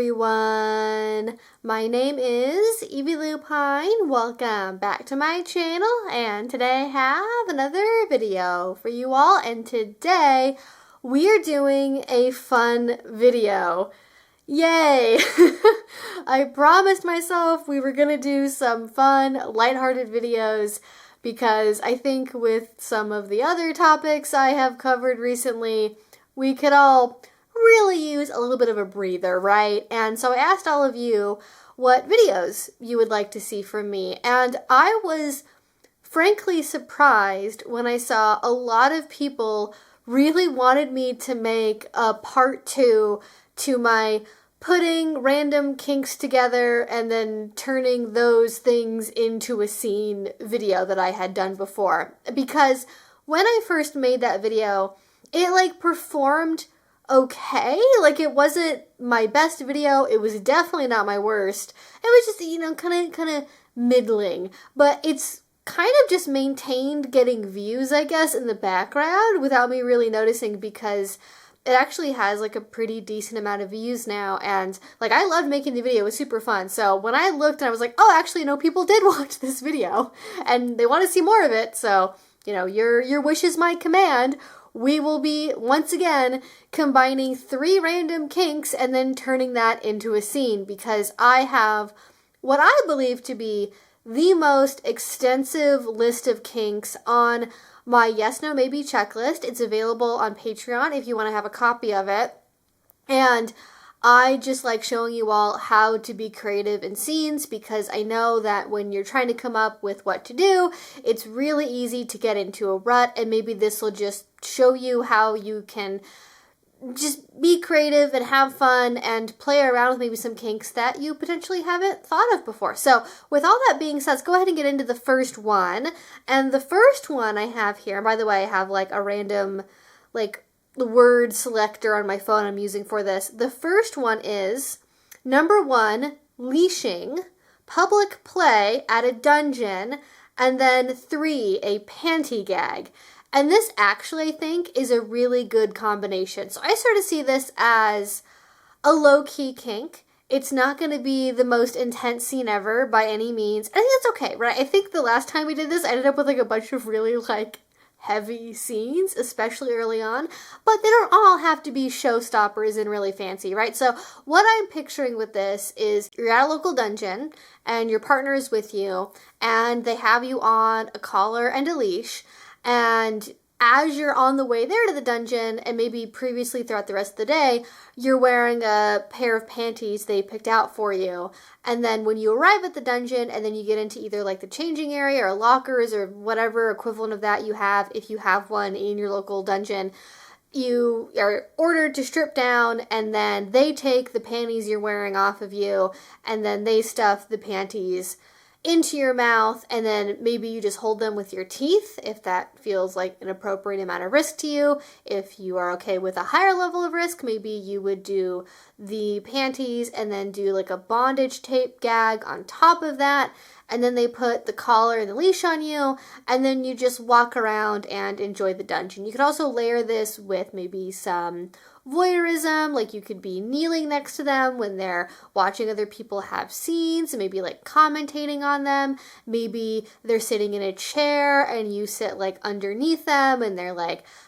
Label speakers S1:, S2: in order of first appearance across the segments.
S1: everyone. My name is Evie Lupine. Welcome back to my channel, and today I have another video for you all, and today we are doing a fun video. Yay! I promised myself we were gonna do some fun, lighthearted videos because I think with some of the other topics I have covered recently, we could all really use a little bit of a breather, right? And so I asked all of you what videos you would like to see from me, and I was frankly surprised when I saw a lot of people really wanted me to make a part 2 to my putting random kinks together and then turning those things into a scene video that I had done before. Because when I first made that video, it performed okay. It wasn't my best video. It was definitely not my worst. It was just, kind of middling. But it's kind of just maintained getting views, I guess, in the background without me really noticing, because it actually has a pretty decent amount of views now, and I loved making the video. It was super fun. So when I looked and I was like, oh, actually no, people did watch this video and they want to see more of it. So, your wish is my command. We will be, once again, combining 3 random kinks and then turning that into a scene, because I have what I believe to be the most extensive list of kinks on my Yes, No, Maybe checklist. It's available on Patreon if you want to have a copy of it. And I just like showing you all how to be creative in scenes, because I know that when you're trying to come up with what to do, it's really easy to get into a rut, and maybe this will just show you how you can just be creative and have fun and play around with maybe some kinks that you potentially haven't thought of before. So with all that being said, let's go ahead and get into the first one. And the first one I have here, and by the way, I have a random word selector on my phone I'm using for this. The first one is number 1, leashing, public play at a dungeon, and then 3, a panty gag. And this actually, I think, is a really good combination. So I sort of see this as a low-key kink. It's not going to be the most intense scene ever by any means. I think that's okay, right? I think the last time we did this, I ended up with a bunch of really heavy scenes, especially early on. But they don't all have to be showstoppers and really fancy, right? So what I'm picturing with this is you're at a local dungeon and your partner is with you and they have you on a collar and a leash. And as you're on the way there to the dungeon, and maybe previously throughout the rest of the day, you're wearing a pair of panties they picked out for you. And then when you arrive at the dungeon, and then you get into either the changing area or lockers or whatever equivalent of that you have, if you have one in your local dungeon, you are ordered to strip down, and then they take the panties you're wearing off of you, and then they stuff the panties into your mouth, and then maybe you just hold them with your teeth if that feels like an appropriate amount of risk to you. If you are okay with a higher level of risk, maybe you would do the panties and then do a bondage tape gag on top of that, and then they put the collar and the leash on you, and then you just walk around and enjoy the dungeon. You could also layer this with maybe some voyeurism, you could be kneeling next to them when they're watching other people have scenes, and maybe commentating on them. Maybe they're sitting in a chair and you sit underneath them and they're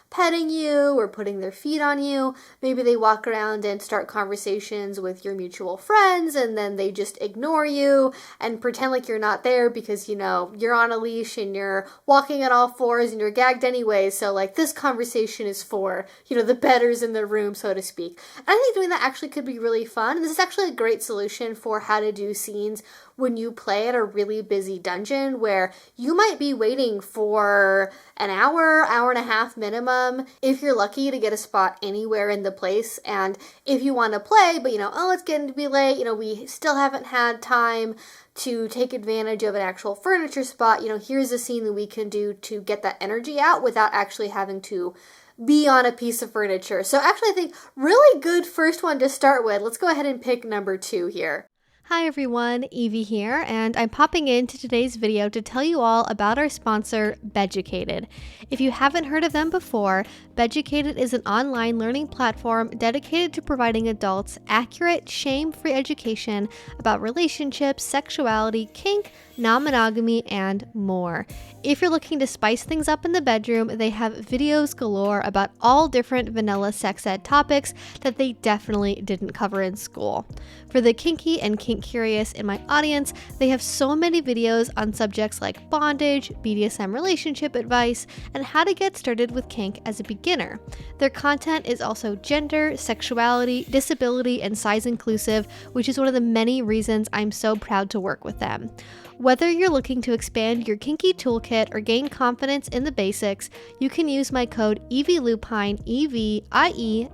S1: petting you or putting their feet on you. Maybe they walk around and start conversations with your mutual friends, and then they just ignore you and pretend you're not there because, you're on a leash and you're walking on all fours and you're gagged anyway. So this conversation is for, the betters in the room, so to speak. And I think doing that actually could be really fun. And this is actually a great solution for how to do scenes when you play at a really busy dungeon where you might be waiting for an hour, hour and a half minimum, if you're lucky to get a spot anywhere in the place. And if you want to play, but it's getting to be late, we still haven't had time to take advantage of an actual furniture spot, here's a scene that we can do to get that energy out without actually having to be on a piece of furniture. So actually I think really good first one to start with. Let's go ahead and pick number 2 here. Hi everyone, Evie here, and I'm popping into today's video to tell you all about our sponsor, Beducated. If you haven't heard of them before, Beducated is an online learning platform dedicated to providing adults accurate, shame-free education about relationships, sexuality, kink, non-monogamy, and more. If you're looking to spice things up in the bedroom, they have videos galore about all different vanilla sex ed topics that they definitely didn't cover in school. For the kinky and kink curious in my audience, they have so many videos on subjects like bondage, BDSM relationship advice, and how to get started with kink as a beginner. Their content is also gender, sexuality, disability, and size inclusive, which is one of the many reasons I'm so proud to work with them. Whether you're looking to expand your kinky toolkit or gain confidence in the basics, you can use my code EVIELUPINE, EVIELUPINE,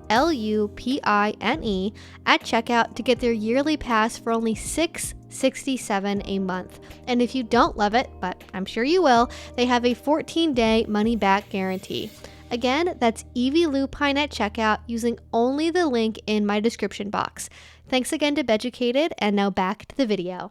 S1: at checkout to get their yearly pass for only $6.67 a month. And if you don't love it, but I'm sure you will, they have a 14-day money-back guarantee. Again, that's EVIELUPINE at checkout using only the link in my description box. Thanks again to Beducated, and now back to the video.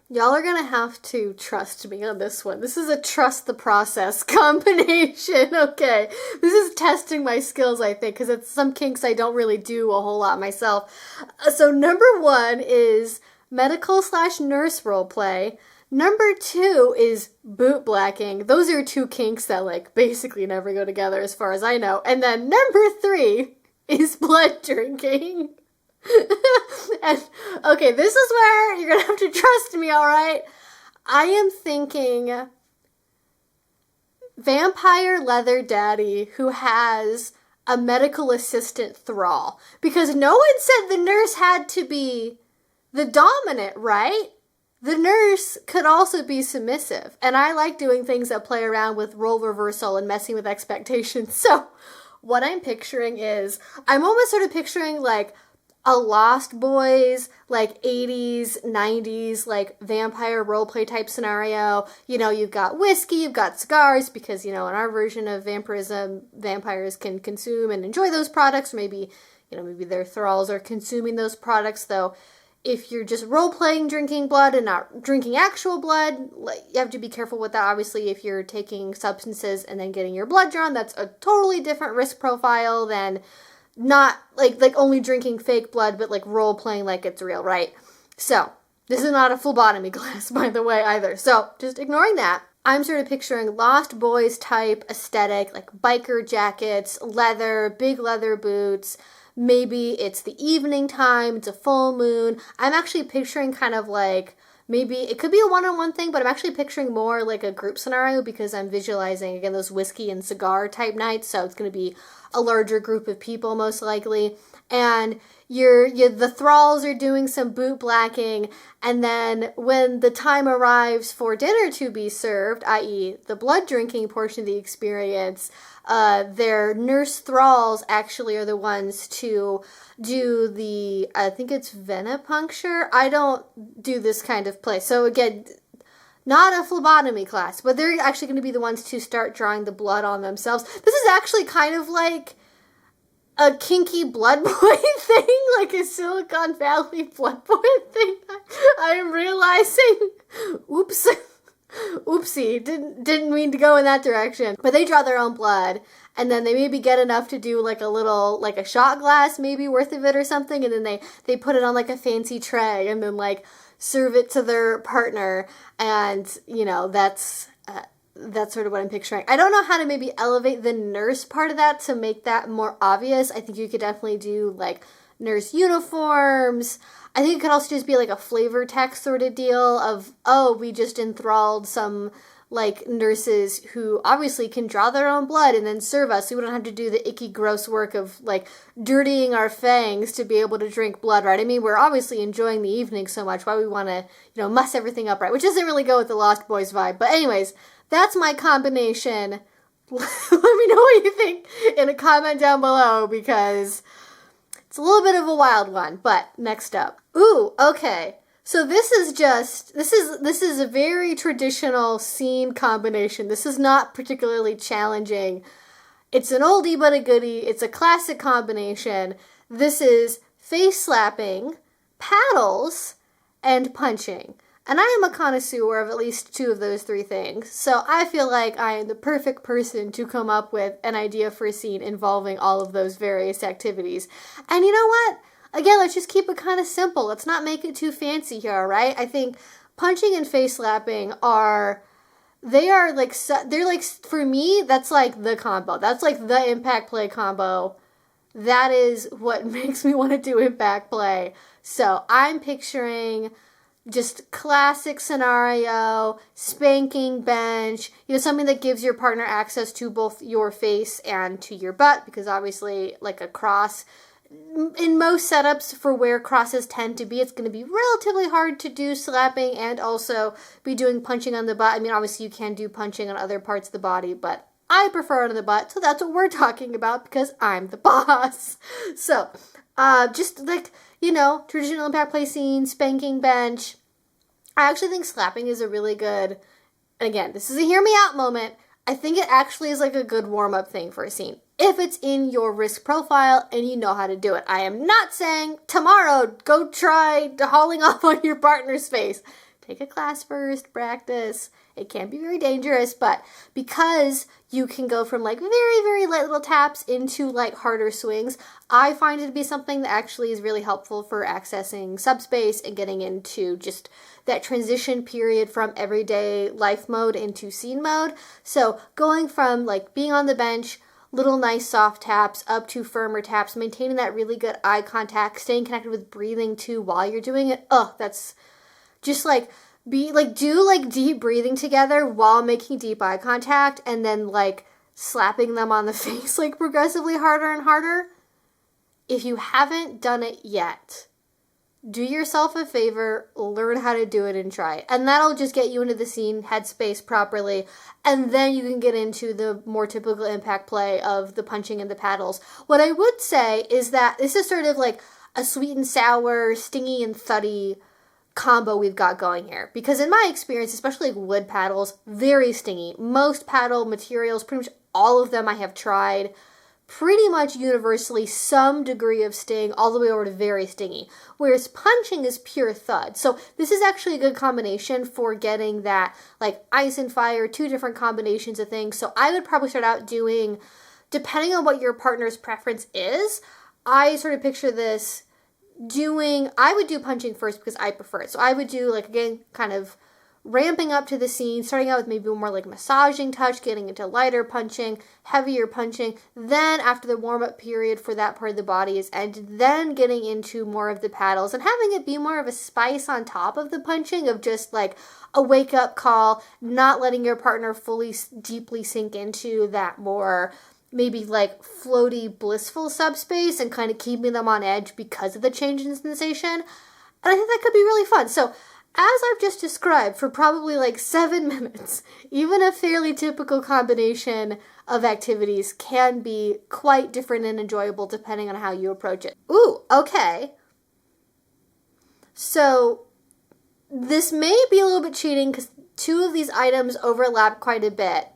S1: Y'all are gonna have to trust me on this one. This is a trust the process combination, okay? This is testing my skills, I think, because it's some kinks I don't really do a whole lot myself. So number one is medical/nurse roleplay. Number two is bootblacking. Those are two kinks that, like, basically never go together as far as I know. And then number three is blood drinking. And okay, this is where you're gonna have to trust me, alright? I am thinking vampire leather daddy who has a medical assistant thrall. Because no one said the nurse had to be the dominant, right? The nurse could also be submissive. And I like doing things that play around with role reversal and messing with expectations. So what I'm picturing is, I'm almost sort of picturing like a Lost Boys, like 80s, 90s, like vampire roleplay type scenario. You know, you've got whiskey, you've got cigars, because, you know, in our version of vampirism, vampires can consume and enjoy those products. Or maybe, you know, maybe their thralls are consuming those products, though. If you're just role-playing drinking blood and not drinking actual blood, you have to be careful with that. Obviously, if you're taking substances and then getting your blood drawn, that's a totally different risk profile than not like only drinking fake blood, but like role playing like it's real, right? So this is not a phlebotomy class, by the way, either. So just ignoring that, I'm sort of picturing Lost Boys type aesthetic, like biker jackets, leather, big leather boots. Maybe it's the evening time, it's a full moon. I'm actually picturing kind of like, maybe it could be a one-on-one thing, but I'm actually picturing more like a group scenario because I'm visualizing, again, those whiskey and cigar type nights. So it's going to be a larger group of people most likely. And the thralls are doing some bootblacking. And then when the time arrives for dinner to be served, i.e. the blood drinking portion of the experience, their nurse thralls actually are the ones to do the, I think it's venipuncture. I don't do this kind of play. So again, not a phlebotomy class, but they're actually going to be the ones to start drawing the blood on themselves. This is actually kind of like a kinky blood boy thing, like a Silicon Valley blood boy thing. I am realizing, oops. Oopsie, didn't mean to go in that direction. But they draw their own blood, and then they maybe get enough to do like a little, like a shot glass maybe worth of it or something, and then they put it on like a fancy tray and then like serve it to their partner, and you know, that's sort of what I'm picturing. I don't know how to maybe elevate the nurse part of that to make that more obvious. I think you could definitely do like nurse uniforms. I think it could also just be like a flavor text sort of deal of, oh, we just enthralled some like nurses who obviously can draw their own blood and then serve us, so we don't have to do the icky gross work of like dirtying our fangs to be able to drink blood, right? I mean, we're obviously enjoying the evening so much, why we want to, you know, muss everything up right, which doesn't really go with the Lost Boys vibe. But anyways, that's my combination. Let me know what you think in a comment down below, because it's a little bit of a wild one. But next up. Ooh, okay. So this is a very traditional scene combination. This is not particularly challenging. It's an oldie but a goodie. It's a classic combination. This is face slapping, paddles, and punching. And I am a connoisseur of at least 2 of those 3 things. So I feel like I am the perfect person to come up with an idea for a scene involving all of those various activities. And you know what? Again, let's just keep it kind of simple. Let's not make it too fancy here, right? I think punching and face slapping they're like, for me, that's like the combo. That's like the impact play combo. That is what makes me want to do impact play. So I'm picturing just classic scenario, spanking bench, something that gives your partner access to both your face and to your butt, because obviously, like a cross, in most setups for where crosses tend to be, it's going to be relatively hard to do slapping and also be doing punching on the butt. I mean, obviously you can do punching on other parts of the body, but I prefer it on the butt, so that's what we're talking about because I'm the boss. So, just like, traditional impact play scene, spanking bench. I actually think slapping is a really good, and again, this is a hear me out moment. I think it actually is like a good warm-up thing for a scene, if it's in your risk profile and you know how to do it. I am not saying tomorrow go try hauling off on your partner's face. Take a class first, practice. It can be very dangerous, but because you can go from like very, very light little taps into like harder swings, I find it to be something that actually is really helpful for accessing subspace and getting into just that transition period from everyday life mode into scene mode. So going from like being on the bench, little nice soft taps up to firmer taps, maintaining that really good eye contact, staying connected with breathing too while you're doing it. That's just like do like deep breathing together while making deep eye contact and then like slapping them on the face like progressively harder and harder. If you haven't done it yet, do yourself a favor, learn how to do it and try it. And that'll just get you into the scene headspace properly. And then you can get into the more typical impact play of the punching and the paddles. What I would say is that this is sort of like a sweet and sour, stingy and thuddy combo we've got going here. Because in my experience, especially like wood paddles, very stingy. Most paddle materials, pretty much all of them I have tried, pretty much universally some degree of sting all the way over to very stingy. Whereas punching is pure thud. So this is actually a good combination for getting that like ice and fire, 2 different combinations of things. So I would probably start out doing, depending on what your partner's preference is, I sort of picture this I would do punching first because I prefer it. So I would do like, again, kind of ramping up to the scene, starting out with maybe more like massaging touch, getting into lighter punching, heavier punching. Then after the warm-up period for that part of the body is ended, then getting into more of the paddles and having it be more of a spice on top of the punching of just like a wake-up call, not letting your partner fully deeply sink into that more maybe like floaty, blissful subspace and kind of keeping them on edge because of the change in sensation. And I think that could be really fun. So as I've just described for probably like 7 minutes, even a fairly typical combination of activities can be quite different and enjoyable depending on how you approach it. Ooh, okay. So this may be a little bit cheating because 2 of these items overlap quite a bit.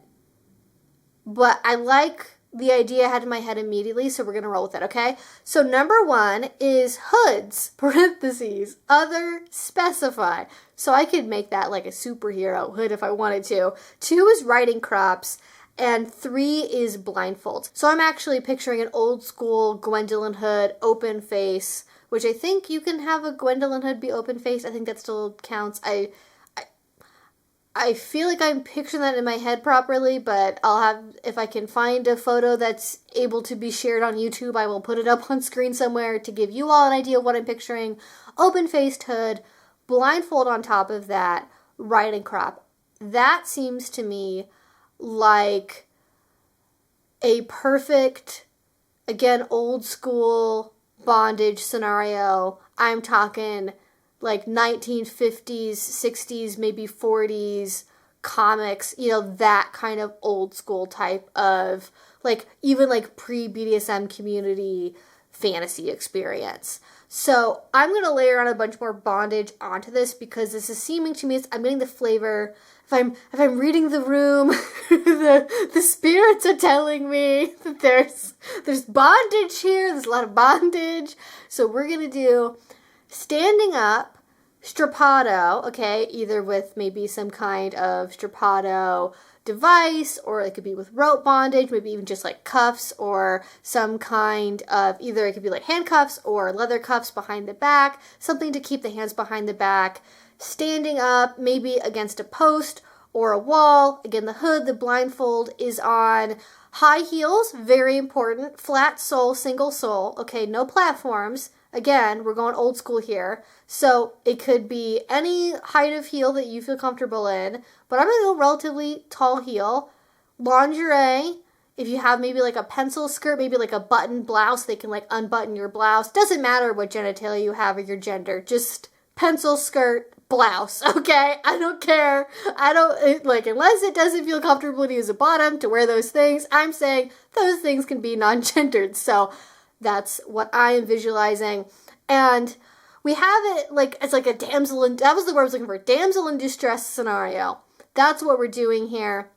S1: But I like the idea I had in my head immediately, so we're going to roll with it, okay? So number 1 is hoods, parentheses, other specified. So I could make that like a superhero hood if I wanted to. 2 is riding crops, and 3 is blindfolds. So I'm actually picturing an old school Gwendolyn hood, open face, which I think you can have a Gwendolyn hood be open face. I think that still counts. I feel like I'm picturing that in my head properly, but I'll have, if I can find a photo that's able to be shared on YouTube, I will put it up on screen somewhere to give you all an idea of what I'm picturing. Open-faced hood, blindfold on top of that, riding crop. That seems to me like a perfect, again, old school bondage scenario. I'm talking like 1950s, 60s, maybe 40s comics, that kind of old school type of like even like pre-BDSM community fantasy experience. So I'm going to layer on a bunch more bondage onto this because this is seeming to me, I'm getting the flavor. If I'm reading the room, the spirits are telling me that there's bondage here. There's a lot of bondage. So we're going to do standing up, strappado, okay, either with maybe some kind of strappado device, or it could be with rope bondage, maybe even just like cuffs, or some kind of, either it could be like handcuffs or leather cuffs behind the back, something to keep the hands behind the back, standing up, maybe against a post or a wall. Again, the hood, the blindfold is on. High heels, very important. Flat sole, single sole. Okay, no platforms. Again, we're going old school here. So it could be any height of heel that you feel comfortable in, but I'm going to go relatively tall heel. Lingerie, if you have maybe like a pencil skirt, maybe like a button blouse, they can like unbutton your blouse. Doesn't matter what genitalia you have or your gender. Just pencil skirt, blouse, okay? I don't care. I don't, like, unless it doesn't feel comfortable to use a bottom to wear those things, I'm saying those things can be non-gendered. So that's what I am visualizing. And we have it like, it's like a damsel in, that was the word I was looking for, damsel in distress scenario. That's what we're doing here.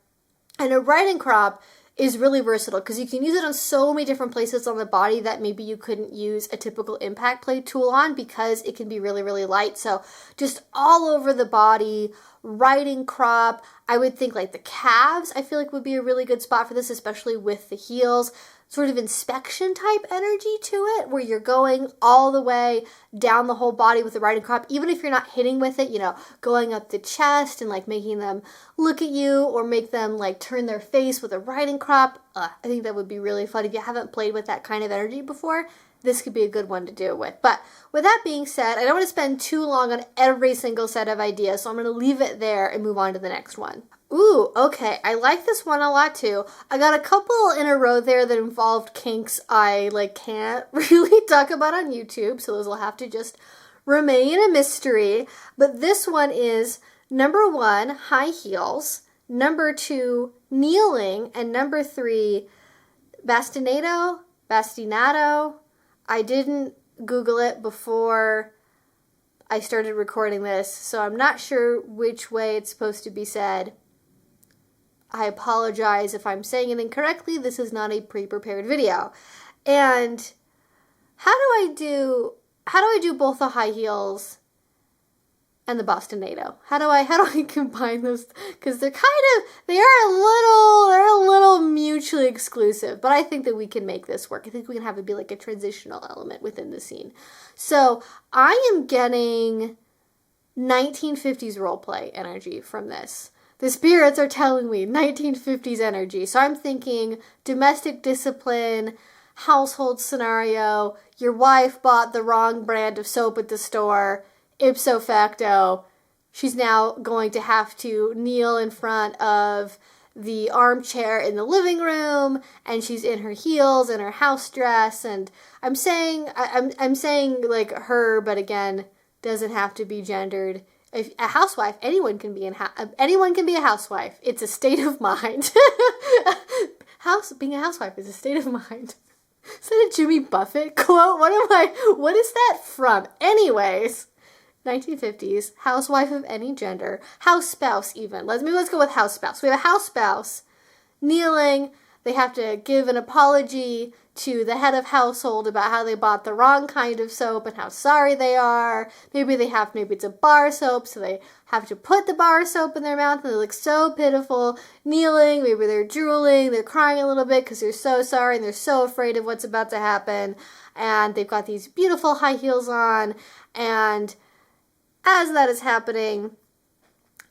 S1: And a riding crop is really versatile because you can use it on so many different places on the body that maybe you couldn't use a typical impact play tool on because it can be really, really light. So just all over the body, riding crop. I would think like the calves, I feel like would be a really good spot for this, especially with the heels. Sort of inspection type energy to it, where you're going all the way down the whole body with the riding crop, even if you're not hitting with it, you know, going up the chest and like making them look at you or make them like turn their face with a riding crop. I think that would be really fun. If you haven't played with that kind of energy before, this could be a good one to do it with. But with that being said, I don't want to spend too long on every single set of ideas, so I'm going to leave it there and move on to the next one. Ooh, okay, I like this one a lot too. I got a couple in a row there that involved kinks I like can't really talk about on YouTube, so those will have to just remain a mystery. But this one is number 1, high heels, number 2, kneeling, and number 3, bastinado. I didn't Google it before I started recording this, so I'm not sure which way it's supposed to be said. I apologize if I'm saying it incorrectly. This is not a pre-prepared video. And how do I do both the high heels and the bastinado? How do I combine those? Because they're a little mutually exclusive, but I think that we can make this work. I think we can have it be like a transitional element within the scene. So I am getting 1950s roleplay energy from this. The spirits are telling me 1950s energy. So I'm thinking domestic discipline, household scenario, your wife bought the wrong brand of soap at the store, ipso facto, she's now going to have to kneel in front of the armchair in the living room, and she's in her heels and her house dress, and I'm saying like her, but again, doesn't have to be gendered. If a housewife, anyone can be a housewife. It's a state of mind. Being a housewife is a state of mind. Is that a Jimmy Buffett quote? What is that from? Anyways, 1950s, housewife of any gender, house spouse even. Let's go with house spouse. We have a house spouse kneeling. They have to give an apology to the head of household about how they bought the wrong kind of soap and how sorry they are. Maybe it's a bar soap, so they have to put the bar soap in their mouth and they look so pitiful, kneeling. Maybe they're drooling, they're crying a little bit because they're so sorry and they're so afraid of what's about to happen. And they've got these beautiful high heels on, and as that is happening,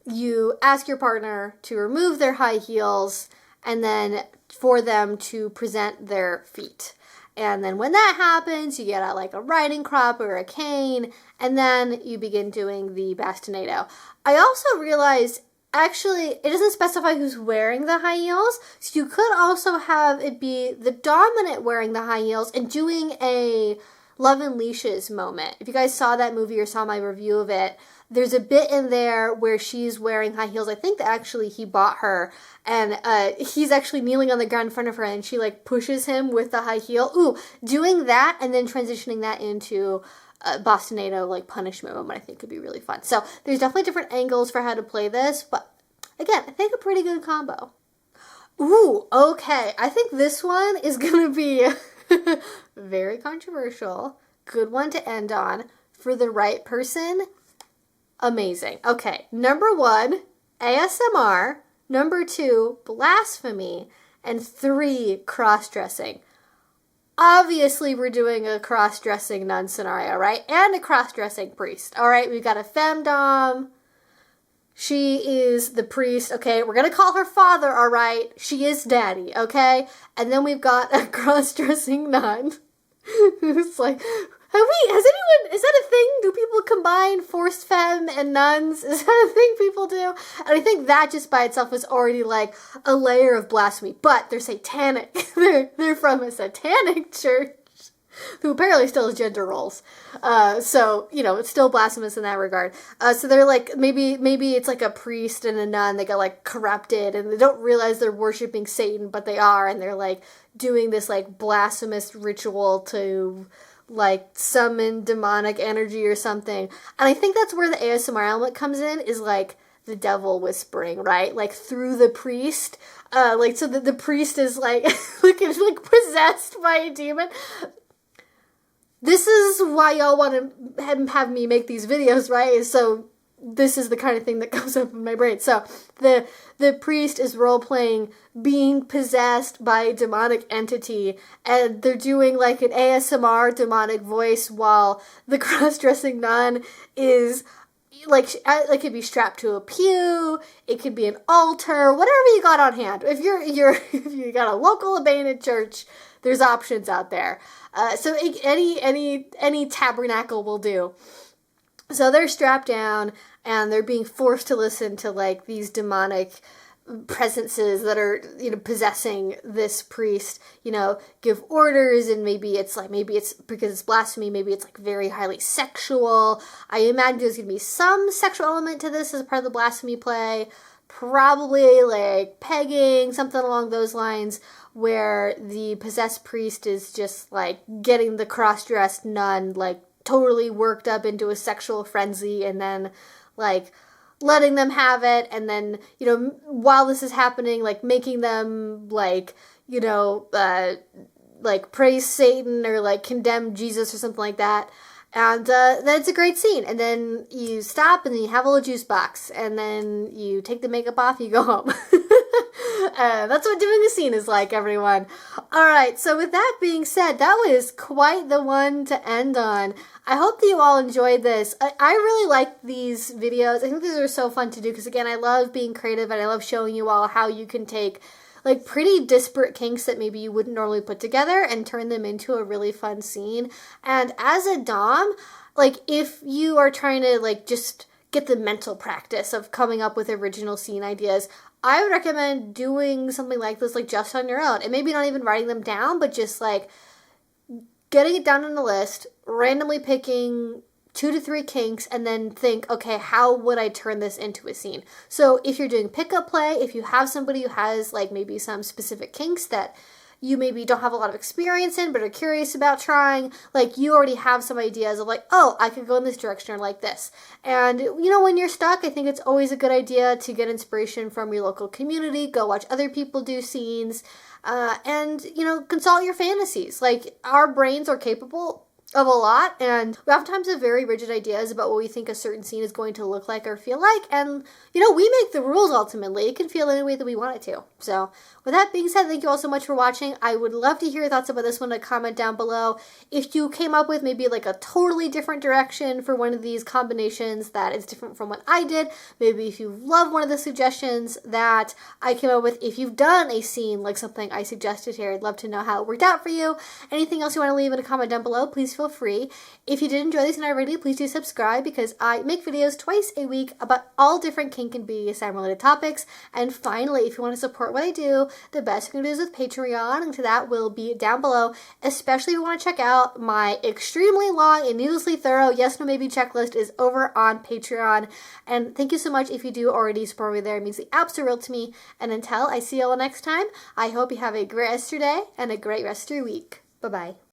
S1: you ask your partner to remove their high heels and then for them to present their feet. And then when that happens, you get out like a riding crop or a cane, and then you begin doing the bastinado. I also realized, actually, it doesn't specify who's wearing the high heels, so you could also have it be the dominant wearing the high heels and doing a Love and Leashes moment. If you guys saw that movie or saw my review of it, there's a bit in there where she's wearing high heels. I think that actually he bought her, and he's actually kneeling on the ground in front of her, and she like pushes him with the high heel. Ooh, doing that and then transitioning that into a bastinado like punishment moment, I think could be really fun. So there's definitely different angles for how to play this, but again, I think a pretty good combo. Ooh, okay. I think this one is gonna be very controversial. Good one to end on. For the right person, Amazing. Okay, number 1, ASMR. Number 2, blasphemy. And 3, cross-dressing. Obviously, we're doing a cross-dressing nun scenario, right? And a cross-dressing priest. All right, we've got a femdom. She is the priest. Okay, we're going to call her father, all right? She is daddy, okay? And then we've got a cross-dressing nun who's like, is that a thing? Do people combine forced femme and nuns? Is that a thing people do? And I think that just by itself is already like a layer of blasphemy. But they're satanic. They're from a satanic church who apparently still has gender roles. So, it's still blasphemous in that regard. So they're like, maybe it's like a priest and a nun. They got like corrupted and they don't realize they're worshiping Satan, but they are. And they're like doing this like blasphemous ritual to like summon demonic energy or something. And I think that's where the ASMR element comes in, is like the devil whispering, right? Like through the priest. So that the priest is like, like possessed by a demon. This is why y'all want to have me make these videos, right? So this is the kind of thing that comes up in my brain. So the priest is role-playing being possessed by a demonic entity, and they're doing like an ASMR demonic voice while the cross-dressing nun is like could be strapped to a pew, it could be an altar, whatever you got on hand. If you got a local abandoned church, there's options out there. So any tabernacle will do. So they're strapped down and they're being forced to listen to like these demonic presences that are, possessing this priest, give orders, and maybe it's because it's blasphemy, maybe it's like very highly sexual. I imagine there's going to be some sexual element to this as part of the blasphemy play. Probably like pegging, something along those lines, where the possessed priest is just like getting the cross-dressed nun like totally worked up into a sexual frenzy, and then like letting them have it, and then while this is happening, like making them like like praise Satan or like condemn Jesus or something like that. And then it's a great scene. And then you stop, and then you have a little juice box. And then you take the makeup off, you go home. That's what doing a scene is like, everyone. Alright, so with that being said, that was quite the one to end on. I hope that you all enjoyed this. I really like these videos. I think these are so fun to do because, again, I love being creative and I love showing you all how you can take like pretty disparate kinks that maybe you wouldn't normally put together and turn them into a really fun scene. And as a dom, like if you are trying to like just get the mental practice of coming up with original scene ideas, I would recommend doing something like this like just on your own, and maybe not even writing them down, but just like getting it down on a list, randomly picking 2 to 3 kinks, and then think, okay, how would I turn this into a scene? So if you're doing pickup play, if you have somebody who has like maybe some specific kinks that you maybe don't have a lot of experience in but are curious about trying, like you already have some ideas of like, oh, I could go in this direction or like this. And when you're stuck, I think it's always a good idea to get inspiration from your local community, go watch other people do scenes, and consult your fantasies. Like our brains are capable of a lot, and we oftentimes have very rigid ideas about what we think a certain scene is going to look like or feel like, and we make the rules ultimately. It can feel any way that we want it to. So with that being said, thank you all so much for watching. I would love to hear your thoughts about this one in a comment down below. If you came up with maybe like a totally different direction for one of these combinations that is different from what I did, maybe if you love one of the suggestions that I came up with, if you've done a scene like something I suggested here, I'd love to know how it worked out for you. Anything else you want to leave in a comment down below, please feel free. If you did enjoy this and already, please do subscribe, because I make videos twice a week about all different kink and BDSM related topics. And finally, if you want to support what I do, the best you can do is with Patreon, and to that will be down below, especially if you want to check out my extremely long and needlessly thorough yes, no, maybe checklist is over on Patreon. And thank you so much if you do already support me there. It means the absolute world to me. And until I see you all next time, I hope you have a great rest of your day and a great rest of your week. Bye-bye.